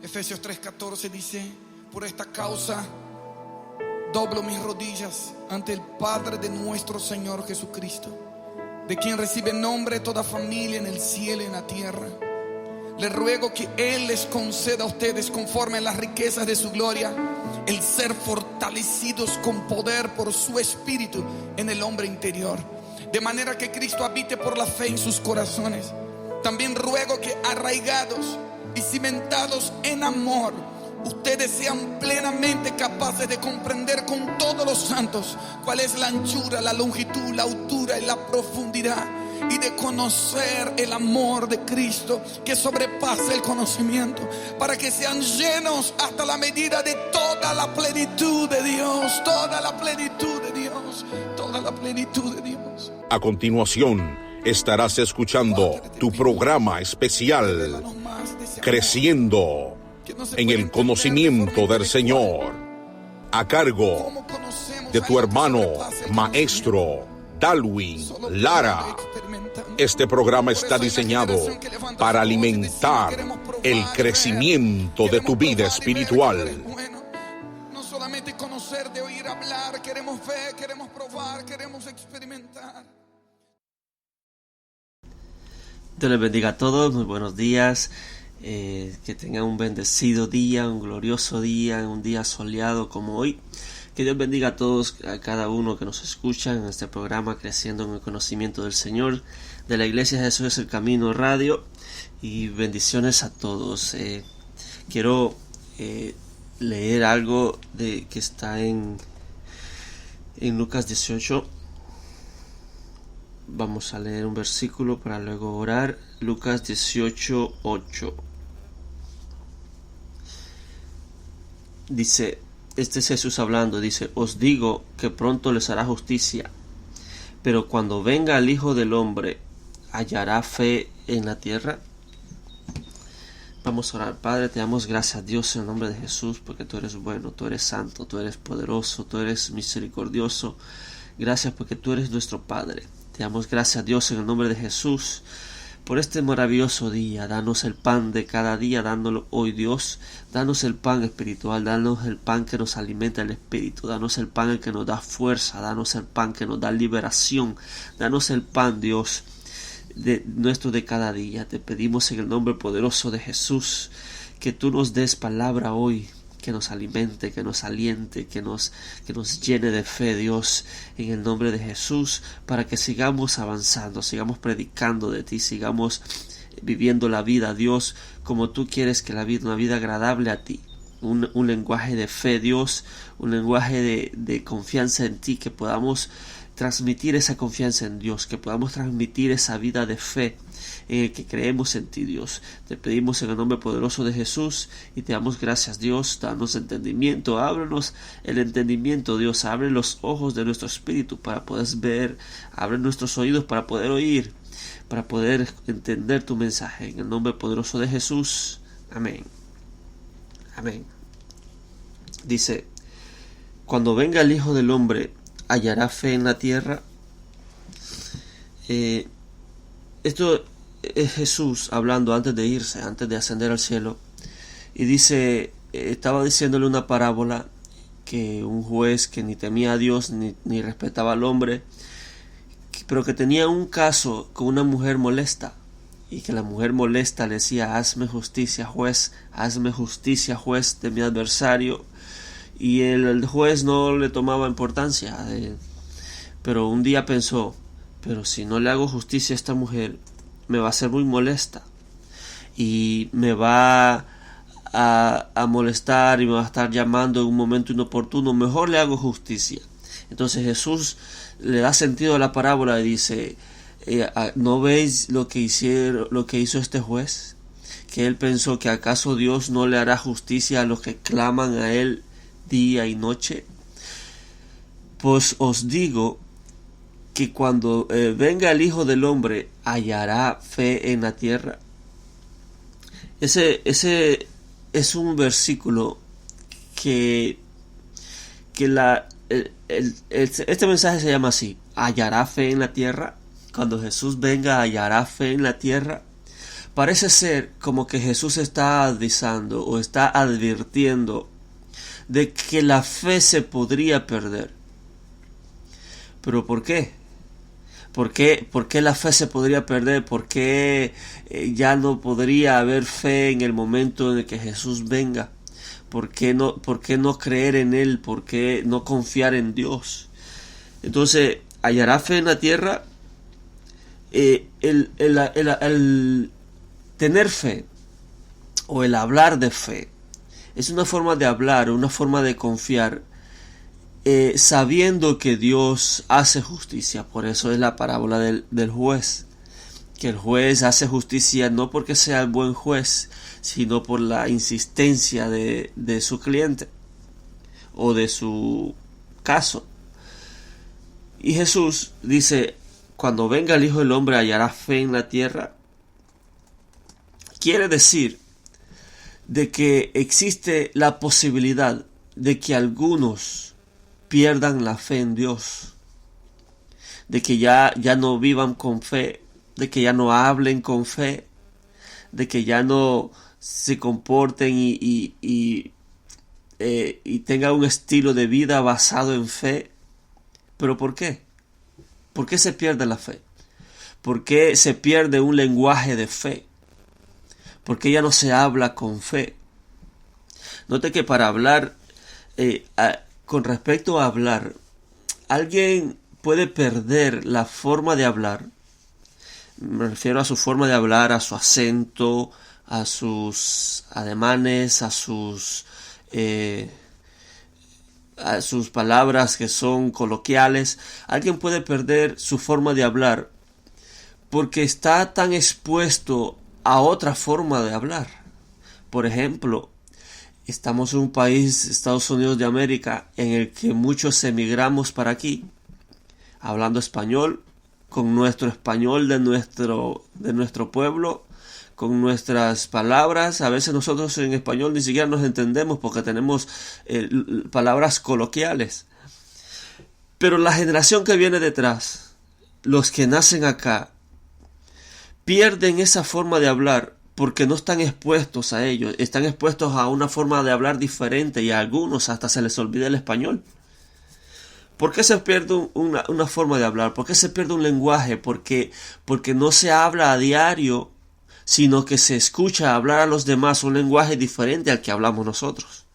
Efesios 3:14 dice: por esta causa doblo mis rodillas ante el Padre de nuestro Señor Jesucristo, de quien recibe nombre toda familia en el cielo y en la tierra. Le ruego que Él les conceda a ustedes, conforme a las riquezas de su gloria, el ser fortalecidos con poder por su Espíritu en el hombre interior, de manera que Cristo habite por la fe en sus corazones. También ruego que, arraigados y cimentados en amor, ustedes sean plenamente capaces de comprender con todos los santos cuál es la anchura, la longitud, la altura y la profundidad, y de conocer el amor de Cristo que sobrepasa el conocimiento, para que sean llenos hasta la medida de toda la plenitud de Dios, toda la plenitud de Dios, toda la plenitud de Dios. A continuación estarás escuchando tu programa especial, Creciendo en el Conocimiento del Señor, a cargo de tu hermano maestro Dalwin Lara. Este programa está diseñado para alimentar el crecimiento de tu vida espiritual. No solamente conocer, de oír hablar, queremos ver, queremos probar, queremos experimentar. Dios les bendiga a todos, muy buenos días. Que tengan un bendecido día, un glorioso día, un día soleado como hoy. Que Dios bendiga a todos, a cada uno que nos escucha en este programa Creciendo en el Conocimiento del Señor, de la Iglesia Jesús es el Camino Radio, y bendiciones a todos. Quiero leer algo que está en Lucas 18. Vamos a leer un versículo para luego orar. Lucas 18:8. Dice, este es Jesús hablando, dice: os digo que pronto les hará justicia, pero cuando venga el Hijo del Hombre, ¿hallará fe en la tierra? Vamos a orar. Padre, te damos gracias, Dios, en el nombre de Jesús, porque tú eres bueno, tú eres santo, tú eres poderoso, tú eres misericordioso. Gracias porque tú eres nuestro Padre. Te damos gracias, Dios, en el nombre de Jesús, por este maravilloso día. Danos el pan de cada día, dándolo hoy, Dios. Danos el pan espiritual, danos el pan que nos alimenta el espíritu, danos el pan que nos da fuerza, danos el pan que nos da liberación, danos el pan, Dios, nuestro de cada día. Te pedimos en el nombre poderoso de Jesús que tú nos des palabra hoy, que nos alimente, que nos aliente, que nos llene de fe, Dios, en el nombre de Jesús, para que sigamos avanzando, sigamos predicando de ti, sigamos viviendo la vida, Dios, como tú quieres que la vida, una vida agradable a ti, un lenguaje de fe, Dios, un lenguaje de confianza en ti, que podamos transmitir esa confianza en Dios, que podamos transmitir esa vida de fe en el que creemos en ti, Dios. Te pedimos en el nombre poderoso de Jesús y te damos gracias, Dios. Danos entendimiento, ábrenos el entendimiento, Dios. Abre los ojos de nuestro espíritu para poder ver, abre nuestros oídos para poder oír, para poder entender tu mensaje. En el nombre poderoso de Jesús. Amén. Amén. Dice: cuando venga el Hijo del Hombre, ¿hallará fe en la tierra? Esto es Jesús hablando antes de irse, antes de ascender al cielo, y dice, estaba diciéndole una parábola, que un juez que ni temía a Dios ni respetaba al hombre, pero que tenía un caso con una mujer molesta, y que la mujer molesta le decía: hazme justicia, juez de mi adversario. Y el juez no le tomaba importancia, pero un día pensó: pero si no le hago justicia a esta mujer, me va a ser muy molesta y me va a molestar y me va a estar llamando en un momento inoportuno. Mejor le hago justicia. Entonces Jesús le da sentido a la parábola y dice: ¿no veis lo que hizo este juez? Que él pensó que acaso Dios no le hará justicia a los que claman a él día y noche. Pues os digo que cuando venga el Hijo del Hombre, ¿hallará fe en la tierra? Ese es un versículo que este mensaje se llama así: ¿hallará fe en la tierra? Cuando Jesús venga, ¿hallará fe en la tierra? Parece ser como que Jesús está avisando o está advirtiendo de que la fe se podría perder. ¿Pero por qué? ¿Por qué la fe se podría perder? ¿Por qué ya no podría haber fe en el momento en el que Jesús venga? ¿Por qué no creer en Él? ¿Por qué no confiar en Dios? Entonces, ¿hallará fe en la tierra? El tener fe o el hablar de fe es una forma de hablar, una forma de confiar, sabiendo que Dios hace justicia. Por eso es la parábola del juez, que el juez hace justicia no porque sea el buen juez, sino por la insistencia de su cliente o de su caso. Y Jesús dice, cuando venga el Hijo del Hombre, ¿hallará fe en la tierra? Quiere decir de que existe la posibilidad de que algunos pierdan la fe en Dios, de que ya no vivan con fe, de que ya no hablen con fe, de que ya no se comporten y tengan un estilo de vida basado en fe. ¿Pero por qué? ¿Por qué se pierde la fe? ¿Por qué se pierde un lenguaje de fe? ¿Por qué ya no se habla con fe? Note que para hablar, con respecto a hablar, alguien puede perder la forma de hablar. Me refiero a su forma de hablar, a su acento, a sus ademanes, a sus palabras que son coloquiales. Alguien puede perder su forma de hablar porque está tan expuesto a otra forma de hablar. Por ejemplo, estamos en un país, Estados Unidos de América, en el que muchos emigramos para aquí, hablando español, con nuestro español de nuestro pueblo, con nuestras palabras. A veces nosotros en español ni siquiera nos entendemos porque tenemos palabras coloquiales. Pero la generación que viene detrás, los que nacen acá, pierden esa forma de hablar porque no están expuestos a ello. Están expuestos a una forma de hablar diferente y a algunos hasta se les olvida el español. ¿Por qué se pierde una forma de hablar? ¿Por qué se pierde un lenguaje? Porque no se habla a diario, sino que se escucha hablar a los demás un lenguaje diferente al que hablamos nosotros.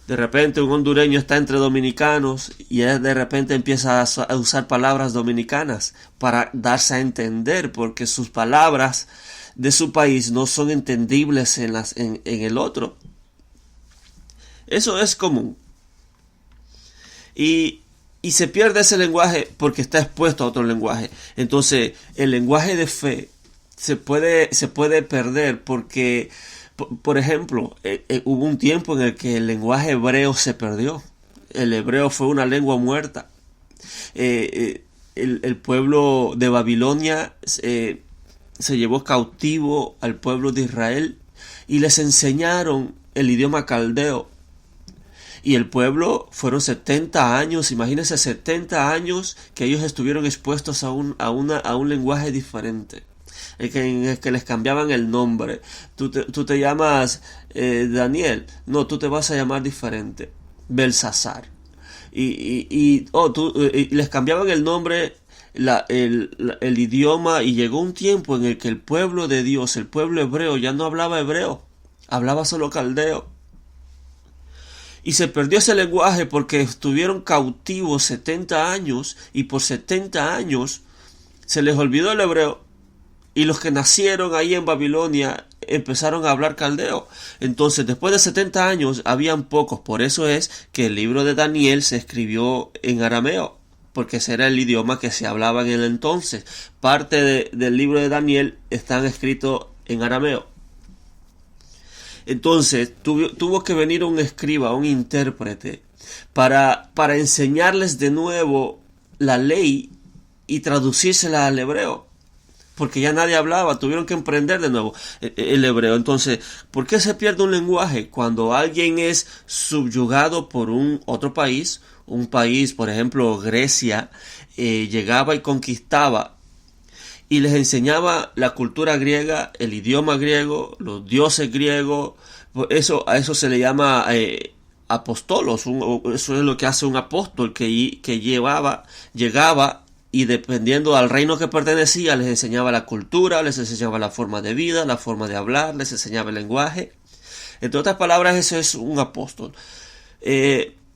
De repente un hondureño está entre dominicanos y él de repente empieza a usar palabras dominicanas para darse a entender, porque sus palabras de su país no son entendibles en el otro. Eso es común. Y se pierde ese lenguaje porque está expuesto a otro lenguaje. Entonces el lenguaje de fe se puede perder porque, por ejemplo, hubo un tiempo en el que el lenguaje hebreo se perdió. El hebreo fue una lengua muerta. El pueblo de Babilonia se llevó cautivo al pueblo de Israel y les enseñaron el idioma caldeo. Y el pueblo fueron 70 años, imagínense 70 años que ellos estuvieron expuestos a un lenguaje diferente. En el que les cambiaban el nombre. Tú te llamas Daniel, no, tú te vas a llamar diferente, Belsasar. Y les cambiaban el nombre, el idioma, y llegó un tiempo en el que el pueblo de Dios, el pueblo hebreo, ya no hablaba hebreo, hablaba solo caldeo. Y se perdió ese lenguaje porque estuvieron cautivos 70 años y por 70 años se les olvidó el hebreo. Y los que nacieron ahí en Babilonia empezaron a hablar caldeo. Entonces, después de 70 años, habían pocos. Por eso es que el libro de Daniel se escribió en arameo, porque ese era el idioma que se hablaba en el entonces. Parte del libro de Daniel están escritos en arameo. Entonces, tuvo que venir un escriba, un intérprete, para enseñarles de nuevo la ley y traducírsela al hebreo. Porque ya nadie hablaba, tuvieron que emprender de nuevo el hebreo. Entonces, ¿por qué se pierde un lenguaje? Cuando alguien es subyugado por otro país, un país, por ejemplo, Grecia, llegaba y conquistaba, y les enseñaba la cultura griega, el idioma griego, los dioses griegos. A eso se le llama apostolos. Eso es lo que hace un apóstol, que llegaba y dependiendo al reino que pertenecía, les enseñaba la cultura, les enseñaba la forma de vida, la forma de hablar, les enseñaba el lenguaje. Entre otras palabras, eso es un apóstol.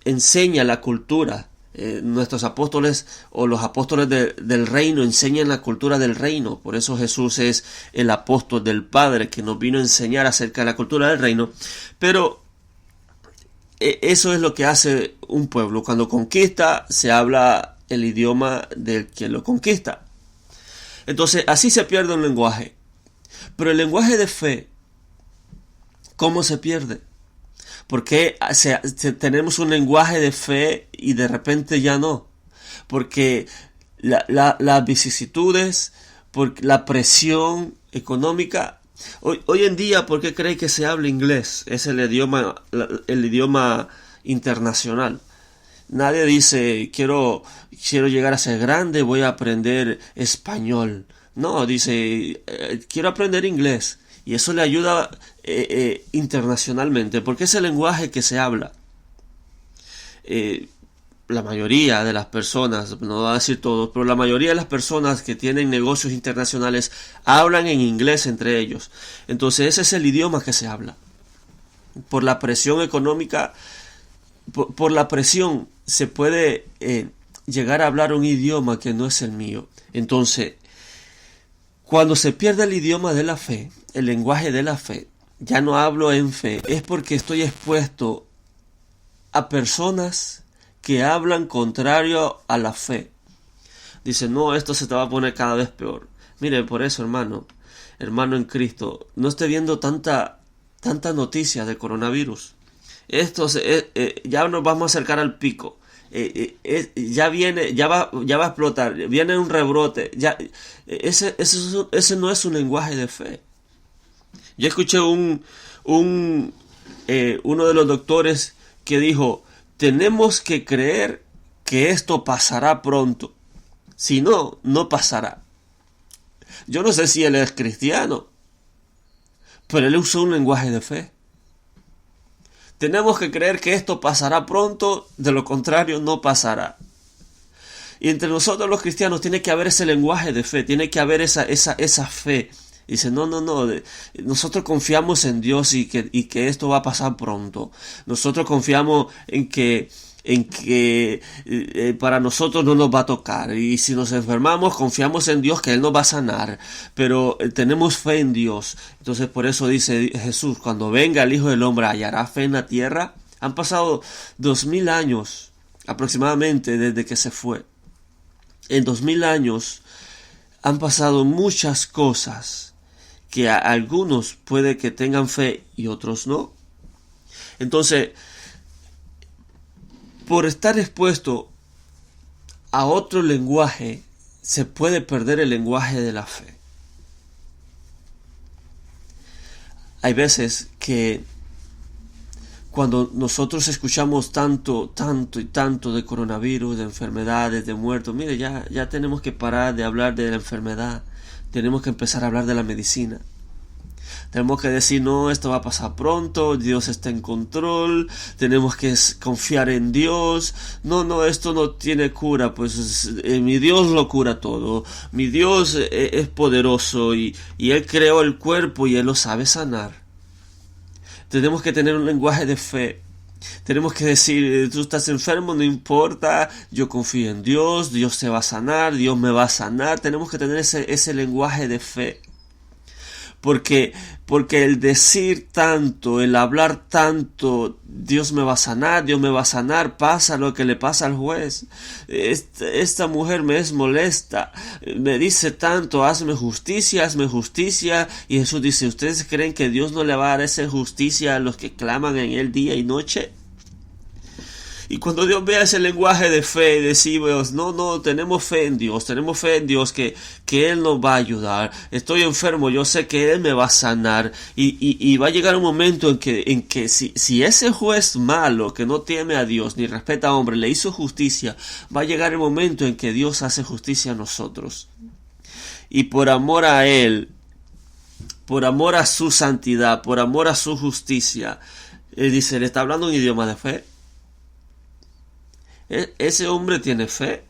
Enseña la cultura. Nuestros apóstoles o los apóstoles del reino enseñan la cultura del reino. Por eso Jesús es el apóstol del Padre, que nos vino a enseñar acerca de la cultura del reino. Pero eso es lo que hace un pueblo. Cuando conquista, se habla el idioma del que lo conquista. Entonces, así se pierde un lenguaje. Pero el lenguaje de fe, ¿cómo se pierde? Porque tenemos un lenguaje de fe y de repente ya no. Porque las vicisitudes, por la presión económica. Hoy en día, ¿por qué cree que se habla inglés? Es el idioma internacional. Nadie dice, quiero llegar a ser grande, voy a aprender español. No, dice, quiero aprender inglés. Y eso le ayuda internacionalmente, porque es el lenguaje que se habla. La mayoría de las personas, no voy a decir todos, pero la mayoría de las personas que tienen negocios internacionales hablan en inglés entre ellos. Entonces ese es el idioma que se habla. Por la presión económica, por la presión se puede llegar a hablar un idioma que no es el mío. Entonces, cuando se pierde el idioma de la fe, el lenguaje de la fe, ya no hablo en fe, es porque estoy expuesto a personas que hablan contrario a la fe. Dicen, no, esto se te va a poner cada vez peor. Mire, por eso, hermano en Cristo, no esté viendo tanta noticia de coronavirus. Ya nos vamos a acercar al pico. Ya va a explotar, viene un rebrote. Ese no es un lenguaje de fe. Yo escuché uno de los doctores que dijo, tenemos que creer que esto pasará pronto, si no, no pasará. Yo no sé si él es cristiano, pero él usó un lenguaje de fe. Tenemos que creer que esto pasará pronto, de lo contrario no pasará. Y entre nosotros los cristianos tiene que haber ese lenguaje de fe, tiene que haber esa fe. Dice, no, nosotros confiamos en Dios y que esto va a pasar pronto. Nosotros confiamos en que para nosotros no nos va a tocar, y si nos enfermamos confiamos en Dios que Él nos va a sanar, pero tenemos fe en Dios. Entonces por eso dice Jesús, cuando venga el Hijo del Hombre, ¿hallará fe en la tierra? Han pasado 2000 años aproximadamente desde que se fue. En 2000 años han pasado muchas cosas que a algunos puede que tengan fe y otros no. Entonces, por estar expuesto a otro lenguaje, se puede perder el lenguaje de la fe. Hay veces que cuando nosotros escuchamos tanto de coronavirus, de enfermedades, de muertos, mire, ya tenemos que parar de hablar de la enfermedad, tenemos que empezar a hablar de la medicina. Tenemos que decir, no, esto va a pasar pronto, Dios está en control, tenemos que confiar en Dios. No, esto no tiene cura, pues mi Dios lo cura todo. Mi Dios es poderoso y Él creó el cuerpo y Él lo sabe sanar. Tenemos que tener un lenguaje de fe. Tenemos que decir, tú estás enfermo, no importa, yo confío en Dios, Dios te va a sanar, Dios me va a sanar. Tenemos que tener ese lenguaje de fe. Porque el decir tanto, el hablar tanto, Dios me va a sanar, pasa lo que le pasa al juez. Esta mujer me es molesta, me dice tanto, hazme justicia. Y Jesús dice, ¿ustedes creen que Dios no le va a dar esa justicia a los que claman en él día y noche? Y cuando Dios vea ese lenguaje de fe, decimos, no, tenemos fe en Dios que Él nos va a ayudar. Estoy enfermo, yo sé que Él me va a sanar. Y va a llegar un momento en que si ese juez malo, que no teme a Dios ni respeta a hombre, le hizo justicia, va a llegar el momento en que Dios hace justicia a nosotros. Y por amor a Él, por amor a su santidad, por amor a su justicia, Él dice, le está hablando un idioma de fe. Ese hombre tiene fe.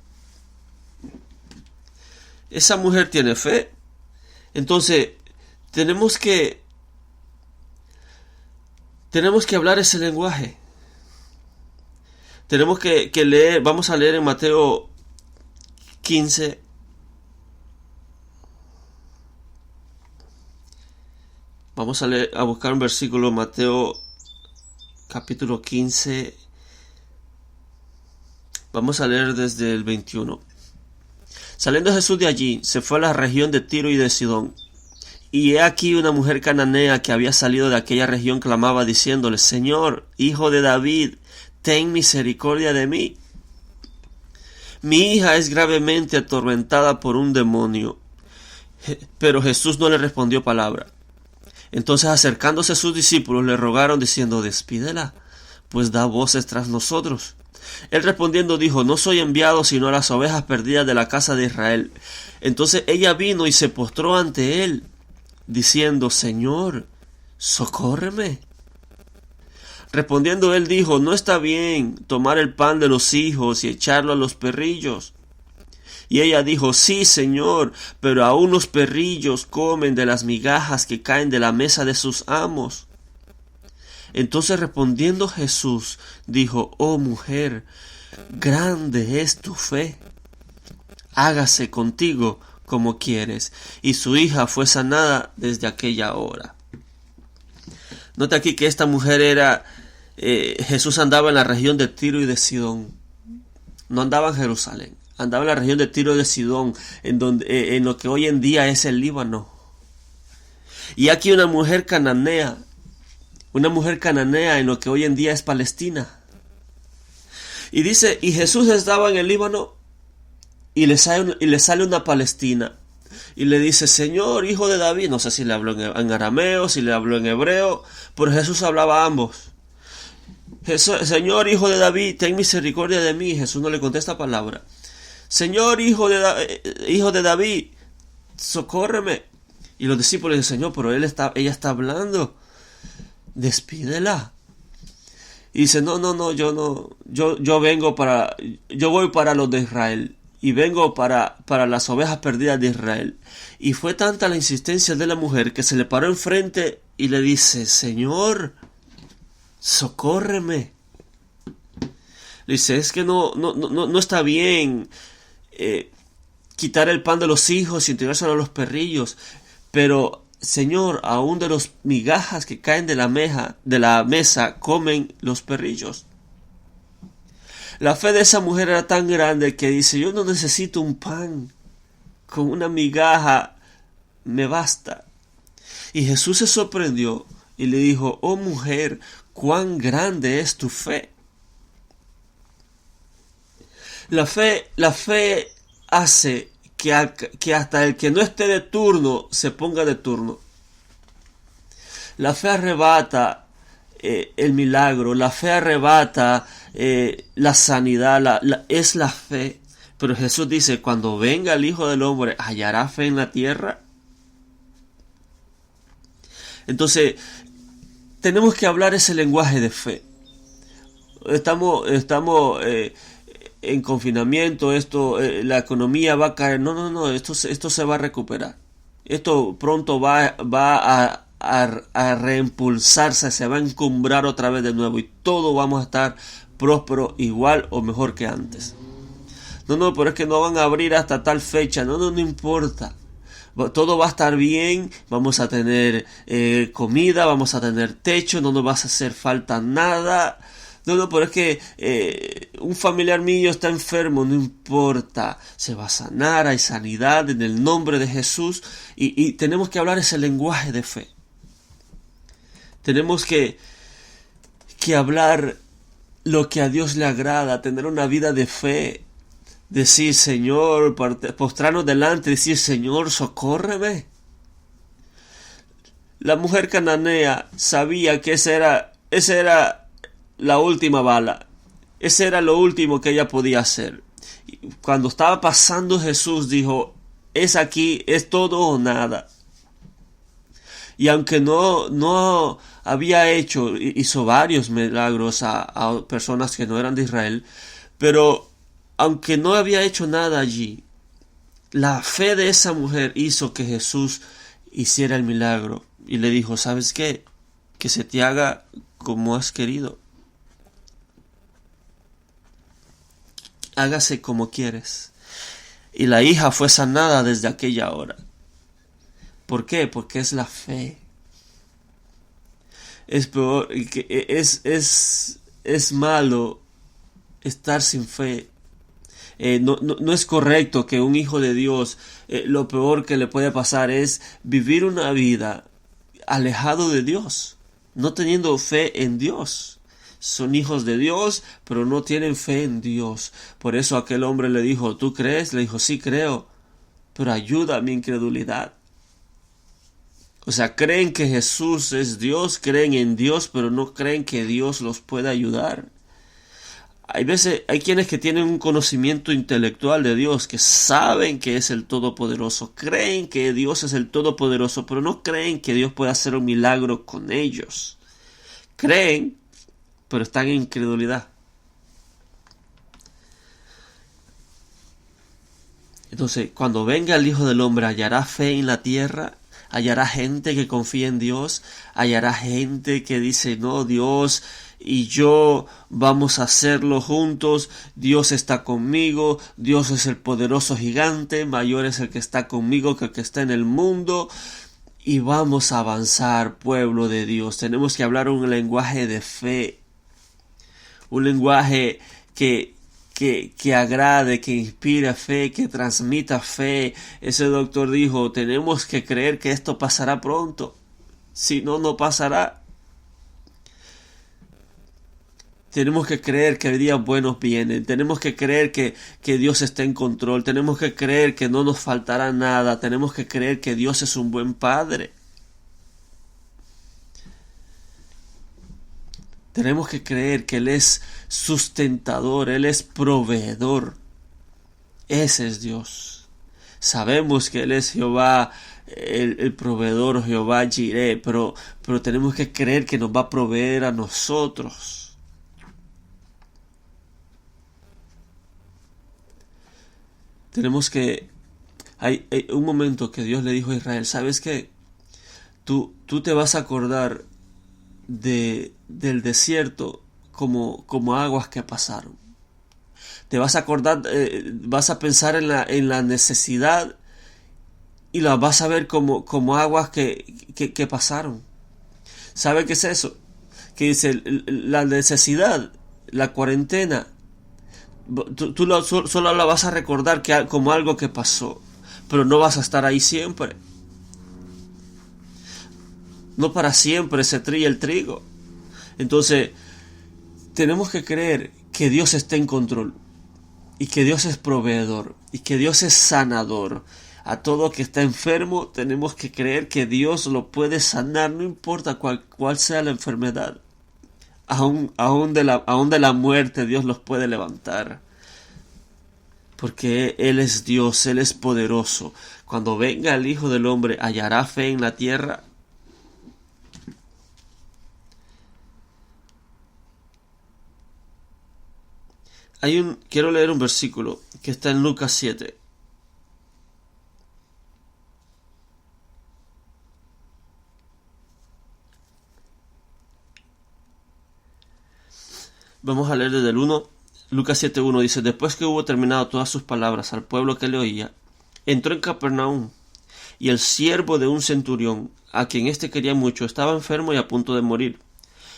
Esa mujer tiene fe. Entonces, tenemos que hablar ese lenguaje. Tenemos que leer, vamos a leer en Mateo 15. Vamos a buscar un versículo, Mateo capítulo 15. Vamos a leer desde el 21. Saliendo Jesús de allí, se fue a la región de Tiro y de Sidón. Y he aquí una mujer cananea que había salido de aquella región clamaba diciéndole, Señor, Hijo de David, ten misericordia de mí. Mi hija es gravemente atormentada por un demonio. Pero Jesús no le respondió palabra. Entonces acercándose a sus discípulos le rogaron diciendo, despídela, pues da voces tras nosotros. Él respondiendo dijo, no soy enviado sino a las ovejas perdidas de la casa de Israel. Entonces ella vino y se postró ante él, diciendo, Señor, socórreme. Respondiendo él dijo, no está bien tomar el pan de los hijos y echarlo a los perrillos. Y ella dijo, sí, Señor, pero aún los perrillos comen de las migajas que caen de la mesa de sus amos. Entonces respondiendo Jesús, dijo, oh mujer, grande es tu fe. Hágase contigo como quieres. Y su hija fue sanada desde aquella hora. Nota aquí que esta mujer era, Jesús andaba en la región de Tiro y de Sidón. No andaba en Jerusalén. Andaba en la región de Tiro y de Sidón, en lo que hoy en día es el Líbano. Y aquí una mujer cananea en lo que hoy en día es Palestina. Y dice, y Jesús estaba en el Líbano y le sale una palestina. Y le dice, Señor, Hijo de David. No sé si le habló en arameo, si le habló en hebreo, pero Jesús hablaba a ambos. Señor, Hijo de David, ten misericordia de mí. Jesús no le contesta palabra. Señor, hijo de David, socórreme. Y los discípulos dicen, Señor, pero ella está hablando. Despídela. Y dice, no, yo voy para los de Israel. Y vengo para las ovejas perdidas de Israel. Y fue tanta la insistencia de la mujer que se le paró enfrente y le dice, Señor, socórreme. Le dice, es que no está bien quitar el pan de los hijos y entregárselo a los perrillos. Pero, Señor, aún de los migajas que caen de la mesa comen los perrillos. La fe de esa mujer era tan grande que dice, yo no necesito un pan, con una migaja me basta. Y Jesús se sorprendió y le dijo, oh mujer, cuán grande es tu fe. La fe hace que hasta el que no esté de turno se ponga de turno. La fe arrebata el milagro, la fe arrebata la sanidad, es la fe. Pero Jesús dice, cuando venga el Hijo del Hombre, ¿hallará fe en la tierra? Entonces, tenemos que hablar ese lenguaje de fe. Estamos en confinamiento, la economía va a caer. No, esto se va a recuperar. Esto pronto va a reimpulsarse, se va a encumbrar otra vez de nuevo y todos vamos a estar prósperos igual o mejor que antes. No, pero es que no van a abrir hasta tal fecha. No importa. Todo va a estar bien, vamos a tener comida, vamos a tener techo, no nos va a hacer falta nada. No, pero es que un familiar mío está enfermo, no importa, se va a sanar, hay sanidad en el nombre de Jesús y tenemos que hablar ese lenguaje de fe. Tenemos que hablar lo que a Dios le agrada, tener una vida de fe, decir Señor, postrarnos delante, decir Señor, socórreme. La mujer cananea sabía que esa era la última bala. Ese era lo último que ella podía hacer. Cuando estaba pasando Jesús dijo, es aquí, es todo o nada. Y aunque no había hizo varios milagros a personas que no eran de Israel, pero aunque no había hecho nada allí, la fe de esa mujer hizo que Jesús hiciera el milagro. Y le dijo, ¿sabes qué? Que se te haga como has querido. Hágase como quieres. Y la hija fue sanada desde aquella hora. ¿Por qué? Porque es la fe. Es peor, es malo estar sin fe. No es correcto que un hijo de Dios, lo peor que le puede pasar es vivir una vida alejado de Dios, no teniendo fe en Dios. Son hijos de Dios, pero no tienen fe en Dios. Por eso aquel hombre le dijo, ¿tú crees? Le dijo, sí creo, pero ayuda a mi incredulidad. O sea, creen que Jesús es Dios, creen en Dios, pero no creen que Dios los puede ayudar. Hay quienes que tienen un conocimiento intelectual de Dios, que saben que es el Todopoderoso, creen que Dios es el Todopoderoso, pero no creen que Dios pueda hacer un milagro con ellos. Creen, pero están en incredulidad. Entonces, cuando venga el Hijo del Hombre, ¿hallará fe en la tierra? ¿Hallará gente que confía en Dios? ¿Hallará gente que dice, no, Dios y yo vamos a hacerlo juntos? Dios está conmigo, Dios es el poderoso gigante, mayor es el que está conmigo que el que está en el mundo. Y vamos a avanzar, pueblo de Dios. Tenemos que hablar un lenguaje de fe, un lenguaje que agrade, que inspire fe, que transmita fe. Ese doctor dijo, tenemos que creer que esto pasará pronto, si no, no pasará. Tenemos que creer que días buenos vienen, tenemos que creer que Dios está en control, tenemos que creer que no nos faltará nada, tenemos que creer que Dios es un buen Padre. Tenemos que creer que Él es sustentador, Él es proveedor. Ese es Dios. Sabemos que Él es Jehová, el proveedor, Jehová Jireh, pero tenemos que creer que nos va a proveer a nosotros. Tenemos que... Hay un momento que Dios le dijo a Israel, ¿sabes qué? Tú te vas a acordar del desierto como aguas que pasaron. Te vas a acordar, vas a pensar en la necesidad y la vas a ver como aguas que pasaron. ¿Sabe qué es eso? Que dice la necesidad, la cuarentena, tú solo la vas a recordar como algo que pasó, pero no vas a estar ahí siempre. No para siempre se trilla el trigo. Entonces, tenemos que creer que Dios está en control, y que Dios es proveedor, y que Dios es sanador. A todo que está enfermo, tenemos que creer que Dios lo puede sanar, no importa cuál sea la enfermedad. Aún de la muerte, Dios los puede levantar. Porque Él es Dios, Él es poderoso. Cuando venga el Hijo del Hombre, ¿hallará fe en la tierra? Quiero leer un versículo que está en Lucas 7. Vamos a leer desde el 1. Lucas 7:1 dice, después que hubo terminado todas sus palabras al pueblo que le oía, entró en Capernaum, y el siervo de un centurión, a quien éste quería mucho, estaba enfermo y a punto de morir.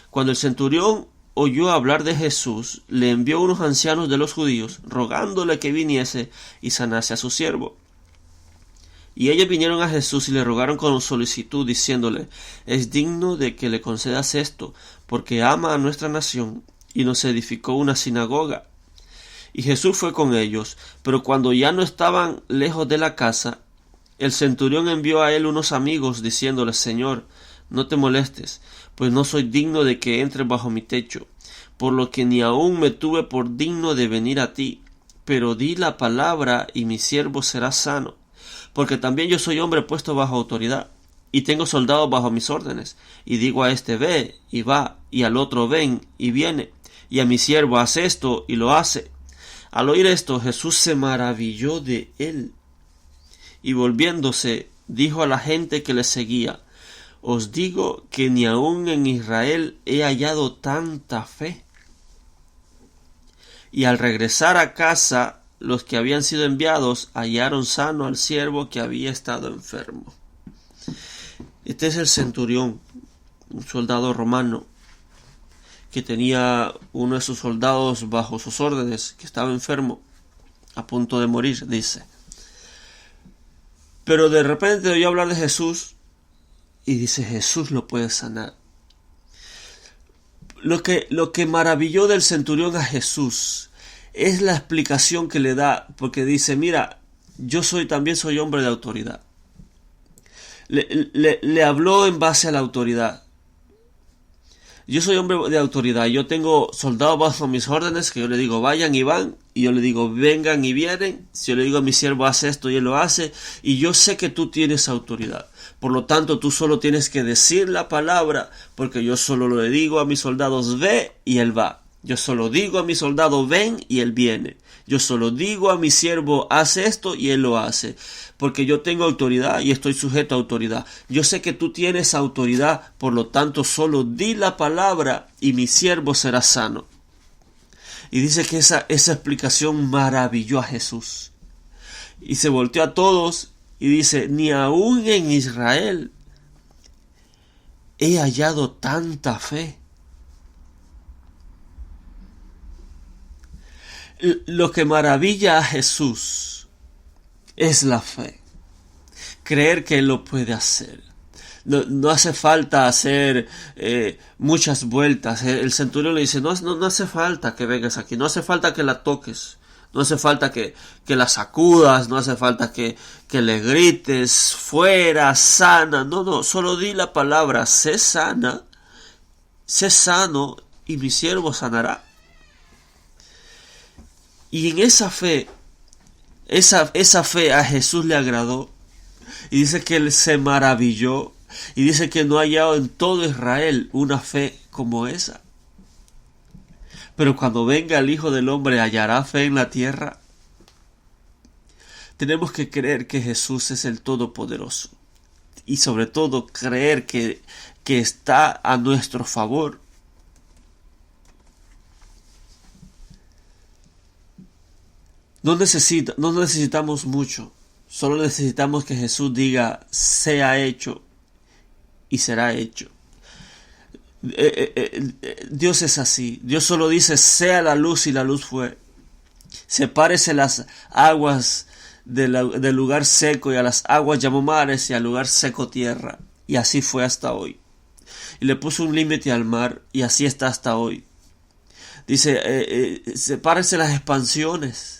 Cuando el centurión oyó hablar de Jesús, le envió unos ancianos de los judíos, rogándole que viniese y sanase a su siervo. Y ellos vinieron a Jesús y le rogaron con solicitud, diciéndole, es digno de que le concedas esto, porque ama a nuestra nación, y nos edificó una sinagoga. Y Jesús fue con ellos, pero cuando ya no estaban lejos de la casa, el centurión envió a él unos amigos, diciéndole, Señor, no te molestes, pues no soy digno de que entres bajo mi techo, por lo que ni aun me tuve por digno de venir a ti, pero di la palabra y mi siervo será sano, porque también yo soy hombre puesto bajo autoridad, y tengo soldados bajo mis órdenes, y digo a este ve, y va, y al otro ven, y viene, y a mi siervo haz esto, y lo hace. Al oír esto, Jesús se maravilló de él, y volviéndose, dijo a la gente que le seguía: os digo que ni aun en Israel he hallado tanta fe. Y al regresar a casa, los que habían sido enviados hallaron sano al siervo que había estado enfermo. Este es el centurión, un soldado romano, que tenía uno de sus soldados bajo sus órdenes, que estaba enfermo, a punto de morir, dice. Pero de repente oyó hablar de Jesús, y dice: Jesús lo puede sanar. Lo que maravilló del centurión a Jesús es la explicación que le da, porque dice: mira, yo también soy hombre de autoridad. Le habló en base a la autoridad. Yo soy hombre de autoridad, yo tengo soldados bajo mis órdenes, que yo le digo vayan y van, y yo le digo vengan y vienen. Si yo le digo a mi siervo haz esto y él lo hace, y yo sé que tú tienes autoridad. Por lo tanto, tú solo tienes que decir la palabra, porque yo solo le digo a mis soldados ve y él va. Yo solo digo a mi soldado ven y él viene. Yo solo digo a mi siervo haz esto y él lo hace. Porque yo tengo autoridad y estoy sujeto a autoridad. Yo sé que tú tienes autoridad, por lo tanto solo di la palabra y mi siervo será sano. Y dice que esa explicación maravilló a Jesús. Y se volteó a todos y dice: ni aún en Israel he hallado tanta fe. Lo que maravilla a Jesús es la fe. Creer que Él lo puede hacer. No hace falta hacer muchas vueltas. El centurión le dice: no hace falta que vengas aquí. No hace falta que la toques. No hace falta que la sacudas. No hace falta que le grites fuera, sana. No. Solo di la palabra: sé sana, sé sano y mi siervo sanará. Y en esa fe a Jesús le agradó. Y dice que él se maravilló. Y dice que no ha hallado en todo Israel una fe como esa. Pero cuando venga el Hijo del Hombre, ¿hallará fe en la tierra? Tenemos que creer que Jesús es el Todopoderoso. Y sobre todo creer que está a nuestro favor. No necesitamos mucho. Solo necesitamos que Jesús diga: sea hecho y será hecho. Dios es así. Dios solo dice: sea la luz, y la luz fue. Sepárese las aguas del lugar seco, y a las aguas llamó mares, y al lugar seco tierra. Y así fue hasta hoy. Y le puso un límite al mar, y así está hasta hoy. Dice: sepárese las expansiones.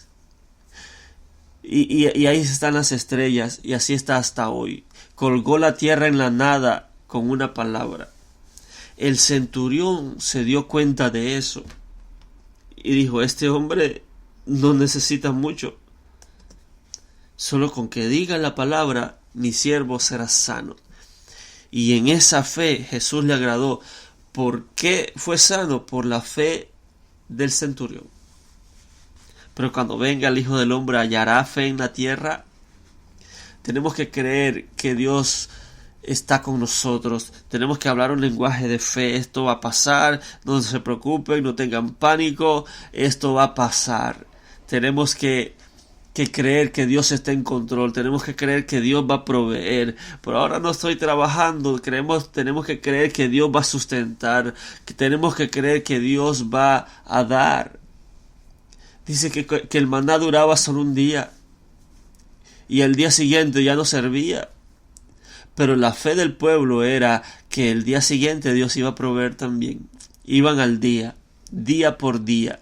Y ahí están las estrellas, y así está hasta hoy. Colgó la tierra en la nada con una palabra. El centurión se dio cuenta de eso y dijo: este hombre no necesita mucho. Solo con que diga la palabra, mi siervo será sano. Y en esa fe Jesús le agradó. ¿Por qué fue sano? Por la fe del centurión. Pero cuando venga el Hijo del Hombre, ¿hallará fe en la tierra? Tenemos que creer que Dios está con nosotros. Tenemos que hablar un lenguaje de fe. Esto va a pasar. No se preocupen, no tengan pánico. Esto va a pasar. Tenemos que creer que Dios está en control. Tenemos que creer que Dios va a proveer. Por ahora no estoy trabajando. Tenemos que creer que Dios va a sustentar. Tenemos que creer que Dios va a dar. Dice que el maná duraba solo un día y el día siguiente ya no servía. Pero la fe del pueblo era que el día siguiente Dios iba a proveer también. Iban al día por día.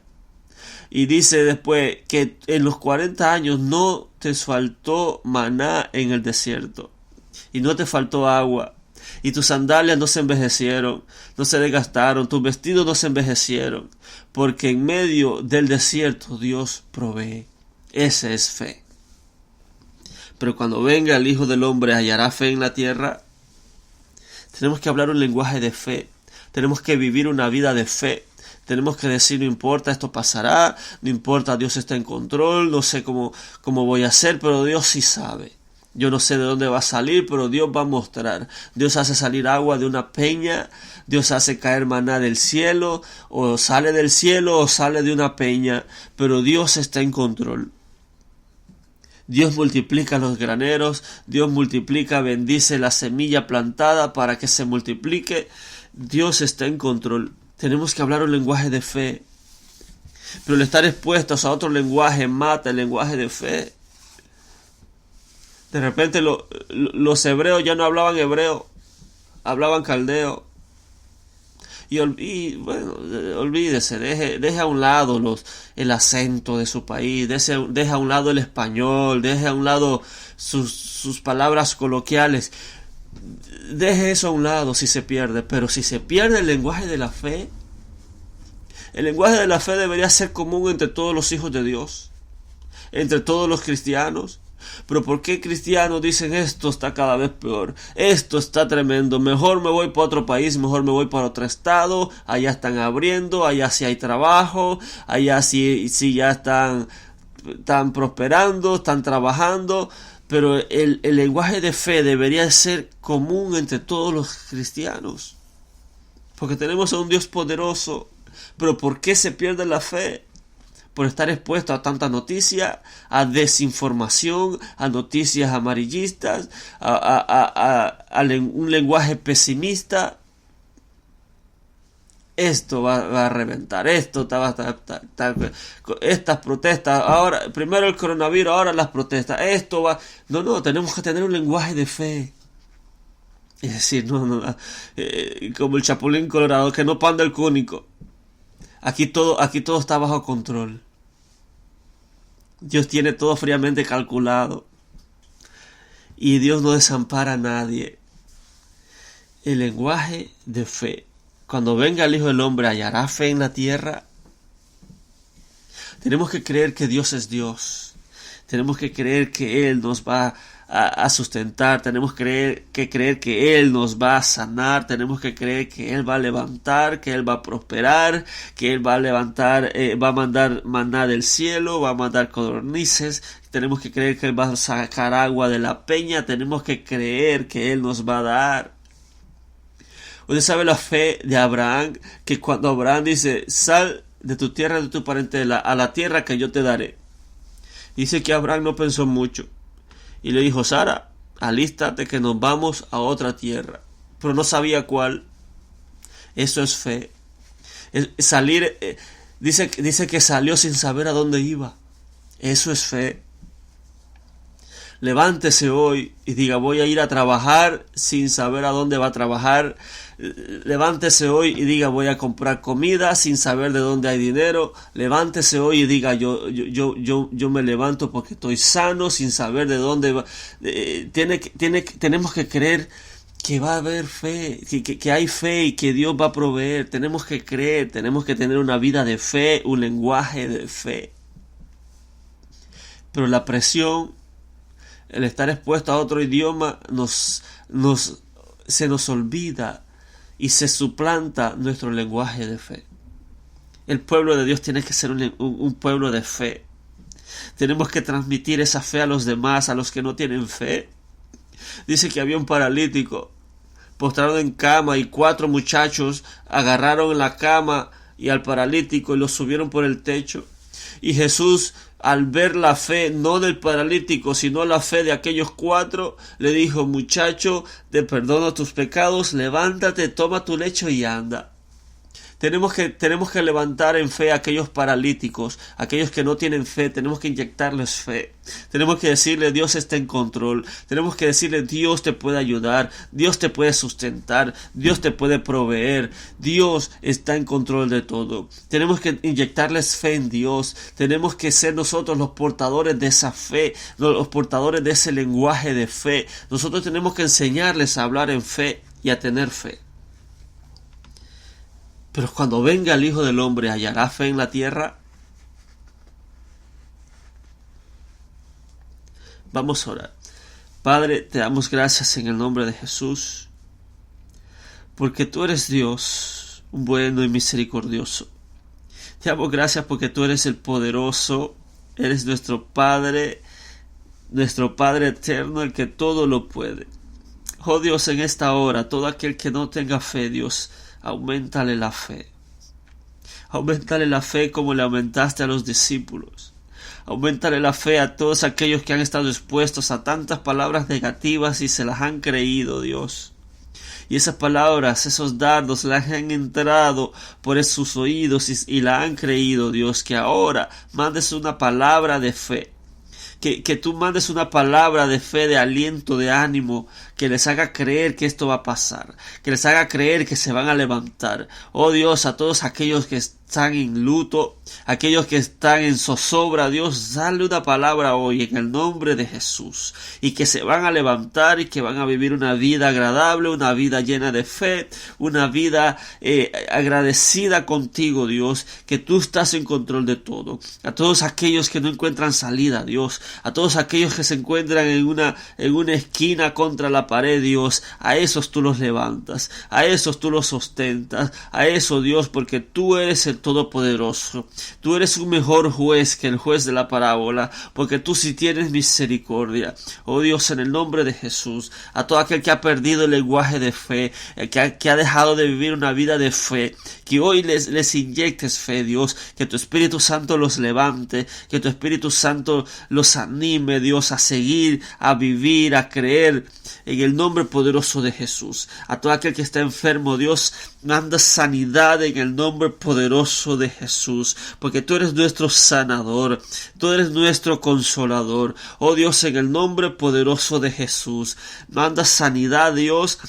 Y dice después que en los 40 años no te faltó maná en el desierto. Y no te faltó agua. Y tus sandalias no se envejecieron, no se desgastaron, tus vestidos no se envejecieron, porque en medio del desierto Dios provee. Esa es fe. Pero cuando venga el Hijo del Hombre, ¿hallará fe en la tierra? Tenemos que hablar un lenguaje de fe. Tenemos que vivir una vida de fe. Tenemos que decir, no importa, esto pasará, no importa, Dios está en control, no sé cómo voy a hacer, pero Dios sí sabe. Yo no sé de dónde va a salir, pero Dios va a mostrar. Dios hace salir agua de una peña, Dios hace caer maná del cielo, o sale del cielo o sale de una peña, pero Dios está en control. Dios multiplica los graneros, Dios multiplica, bendice la semilla plantada para que se multiplique. Dios está en control. Tenemos que hablar un lenguaje de fe. Pero el estar expuestos a otro lenguaje mata el lenguaje de fe. De repente los hebreos ya no hablaban hebreo, hablaban caldeo. Y bueno, olvídese, deje a un lado el acento de su país, deje a un lado el español, deje a un lado sus palabras coloquiales. Deje eso a un lado si se pierde, pero si se pierde el lenguaje de la fe, el lenguaje de la fe debería ser común entre todos los hijos de Dios, entre todos los cristianos. Pero ¿por qué cristianos dicen esto está cada vez peor? Esto está tremendo, mejor me voy para otro país, mejor me voy para otro estado, allá están abriendo, allá sí hay trabajo, allá sí ya están prosperando, están trabajando. Pero el lenguaje de fe debería ser común entre todos los cristianos. Porque tenemos a un Dios poderoso. Pero ¿por qué se pierde la fe? Por estar expuesto a tanta noticia, a desinformación, a noticias amarillistas, a un lenguaje pesimista. Esto va a reventar, estas protestas, ahora, primero el coronavirus, ahora las protestas, No, tenemos que tener un lenguaje de fe. Es decir, como el Chapulín Colorado, que no panda el cúnico. Aquí todo está bajo control. Dios tiene todo fríamente calculado. Y Dios no desampara a nadie. El lenguaje de fe. Cuando venga el Hijo del Hombre, ¿hallará fe en la tierra? Tenemos que creer que Dios es Dios. Tenemos que creer que Él nos va a sustentar. Tenemos que creer que Él nos va a sanar. Tenemos que creer que Él va a levantar, que Él va a prosperar, que Él va a levantar, va a mandar maná del cielo, va a mandar codornices. Tenemos que creer que Él va a sacar agua de la peña. Tenemos que creer que Él nos va a dar. Usted sabe la fe de Abraham, que cuando Abraham dice, sal de tu tierra, de tu parentela, a la tierra que yo te daré. Dice que Abraham no pensó mucho. Y le dijo, Sara, alístate que nos vamos a otra tierra. Pero no sabía cuál. Eso es fe. Dice que salió sin saber a dónde iba. Eso es fe. Levántese hoy y diga, voy a ir a trabajar sin saber a dónde va a trabajar. Levántese hoy y diga, voy a comprar comida sin saber de dónde hay dinero. Levántese hoy y diga, yo me levanto porque estoy sano sin saber de dónde va. Tenemos que creer que va a haber fe, que hay fe y que Dios va a proveer. Tenemos que creer, tenemos que tener una vida de fe, un lenguaje de fe. Pero la presión, el estar expuesto a otro idioma se nos olvida y se suplanta nuestro lenguaje de fe. El pueblo de Dios tiene que ser un pueblo de fe. Tenemos que transmitir esa fe a los demás, a los que no tienen fe. Dice que había un paralítico postrado en cama y 4 muchachos agarraron la cama y al paralítico y lo subieron por el techo. Y Jesús, al ver la fe, no del paralítico, sino la fe de aquellos 4, le dijo, muchacho, te perdono tus pecados, levántate, toma tu lecho y anda. Tenemos que levantar en fe a aquellos paralíticos, aquellos que no tienen fe. Tenemos que inyectarles fe. Tenemos que decirle, Dios está en control. Tenemos que decirle, Dios te puede ayudar, Dios te puede sustentar, Dios te puede proveer, Dios está en control de todo. Tenemos que inyectarles fe en Dios. Tenemos que ser nosotros los portadores de esa fe, los portadores de ese lenguaje de fe. Nosotros tenemos que enseñarles a hablar en fe y a tener fe. Pero cuando venga el Hijo del Hombre, ¿hallará fe en la tierra? Vamos a orar. Padre, te damos gracias en el nombre de Jesús, porque tú eres Dios, bueno y misericordioso. Te damos gracias porque tú eres el poderoso, eres nuestro Padre eterno, el que todo lo puede. Oh Dios, en esta hora, todo aquel que no tenga fe, Dios, auméntale la fe. Auméntale la fe como le aumentaste a los discípulos. Auméntale la fe a todos aquellos que han estado expuestos a tantas palabras negativas y se las han creído, Dios. Y esas palabras, esos dardos, las han entrado por sus oídos y la han creído, Dios. Que ahora mandes una palabra de fe. Que tú mandes una palabra de fe, de aliento, de ánimo, que les haga creer que esto va a pasar, que les haga creer que se van a levantar. Oh Dios, a todos aquellos que están en luto, aquellos que están en zozobra, Dios, dale una palabra hoy en el nombre de Jesús, y que se van a levantar y que van a vivir una vida agradable, una vida llena de fe, una vida agradecida contigo, Dios, que tú estás en control de todo. A todos aquellos que no encuentran salida, Dios, a todos aquellos que se encuentran en una esquina contra la pared, Dios, a esos tú los levantas, a esos tú los sostentas, a eso, Dios, porque tú eres el Todopoderoso. Tú eres un mejor juez que el juez de la parábola, porque tú sí tienes misericordia. Oh Dios, en el nombre de Jesús, a todo aquel que ha perdido el lenguaje de fe, que ha dejado de vivir una vida de fe, que hoy les inyectes fe, Dios, que tu Espíritu Santo los levante, que tu Espíritu Santo los anime, Dios, a seguir, a vivir, a creer en el nombre poderoso de Jesús. A todo aquel que está enfermo, Dios, manda sanidad en el nombre poderoso de Jesús, porque tú eres nuestro sanador, tú eres nuestro consolador. Oh Dios, en el nombre poderoso de Jesús, manda sanidad, Dios.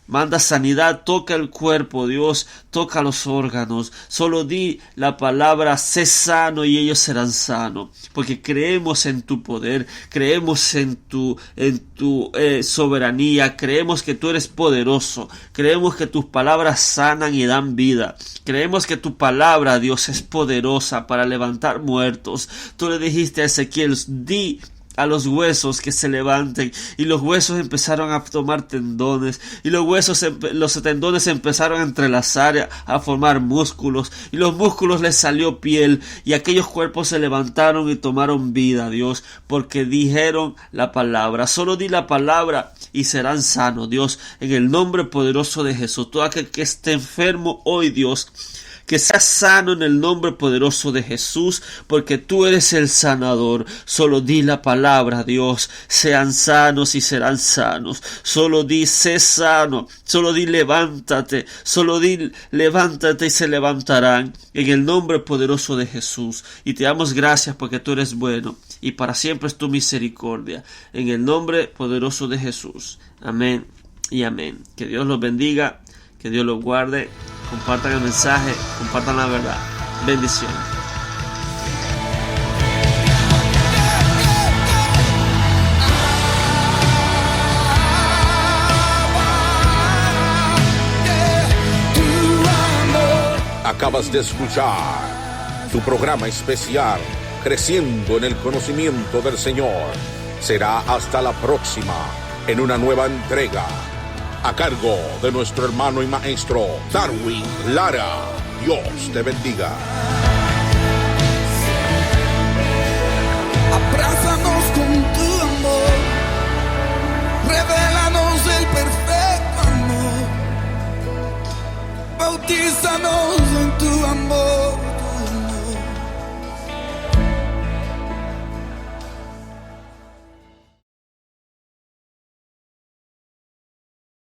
Manda sanidad, toca el cuerpo, Dios, toca los órganos. Solo di la palabra, sé sano y ellos serán sanos. Porque creemos en tu poder, creemos en tu soberanía, creemos que tú eres poderoso, creemos que tus palabras sanan y dan vida. Creemos que tu palabra, Dios, es poderosa para levantar muertos. Tú le dijiste a Ezequiel, di a los huesos que se levanten, y los huesos empezaron a tomar tendones, y los tendones empezaron a entrelazar, a formar músculos, y los músculos les salió piel, y aquellos cuerpos se levantaron y tomaron vida, Dios, porque dijeron la palabra. Solo di la palabra y serán sanos, Dios, en el nombre poderoso de Jesús. Todo aquel que esté enfermo hoy, Dios, que sea sano en el nombre poderoso de Jesús, porque tú eres el sanador. Solo di la palabra, Dios, sean sanos y serán sanos. Solo di, sé sano. Solo di, levántate. Solo di, levántate y se levantarán en el nombre poderoso de Jesús. Y te damos gracias porque tú eres bueno y para siempre es tu misericordia. En el nombre poderoso de Jesús. Amén y amén. Que Dios los bendiga, que Dios los guarde. Compartan el mensaje, compartan la verdad. Bendiciones. Acabas de escuchar tu programa especial, Creciendo en el Conocimiento del Señor. Será hasta la próxima, en una nueva entrega, a cargo de nuestro hermano y maestro Darwin Lara. Dios te bendiga. Abrázanos con tu amor, revélanos el perfecto amor, bautízanos en tu amor.